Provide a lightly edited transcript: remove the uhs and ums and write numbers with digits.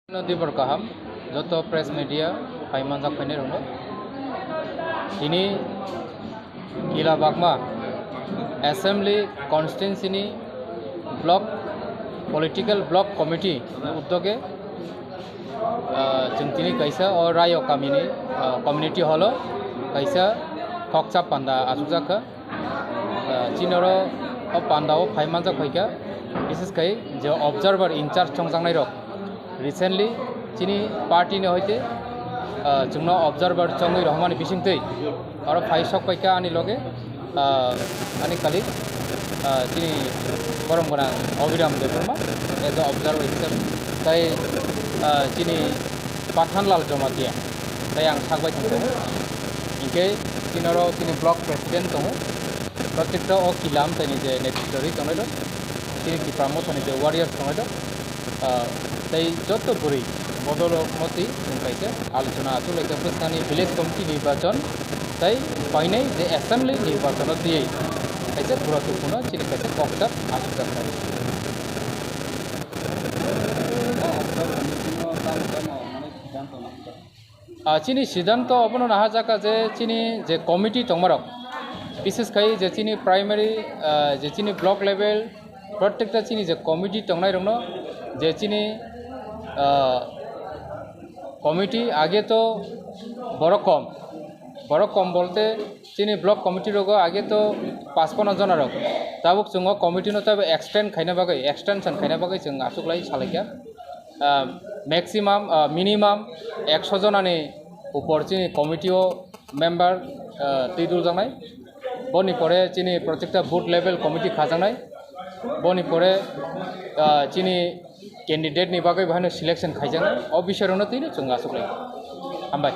Nodibar kaham joto press media paiman jak paine rono ini gila bagma assembly constituency ni block political block committee uddoge जों तिनी kaisa o Raio community holo kaisa khokcha panda asujaka chinoro o panda o paiman jak paika বিশেষ kai je observer in charge chongjangnai rok recently chini party ne hoite jungno observer chongui rahmani bisingtei aro phai sok paika ani loge ani kali chini borom gona obiram debrma as a observer itself tai chini pathanlal jomatia tai ang thakbai thangto inke chinoro chini block president tongo protekta o kilam tai ni je netitri tongo chini Tipra Motha ni je warrior tongo তাই যত বড়ি বদলমতি কাইছে আলোচনা আসলে প্রস্তানি village committee নির্বাচন তাই পাইনাই যে assembly নির্বাচন দিয়ে কাইছে গুরুত্বপূর্ণ চিনি কাইছে কক্টার আসুক চিনি সিদ্ধান্ত অবনো নাহা যাকা যে চিনি যে কমিটি টংমারক বিশেষ খাই যে চিনি প্রাইমারি যে চিনি ব্লক লেভেল প্রত্যেকটা চিনি যে কমিটি টংনাই রং যে চিনি কমিটি আগে তো বড় কম বলতে চিনি ব্লক কমিটি রোগ আগে তো 55 জন রোগ তাবুক जों কমিটি নো তবে এক্সটেনশন খাইনা বাগै जों আসুকলাই সালাইকা ম্যাক্সিমাম মিনিমাম 100 জনানি উপর চিনি কমিটিও মেম্বার তৈদুল জানাই বনি পরে চিনি প্রত্যেকটা বুথ লেভেল কমিটি খাজানাই বনি পরে চিনি कैंडिडेट नि बागै बाहायनो सिलेक्शन खाइजानाय अ बिसोरावनो तैनो जों आसुगलाय हामबाय।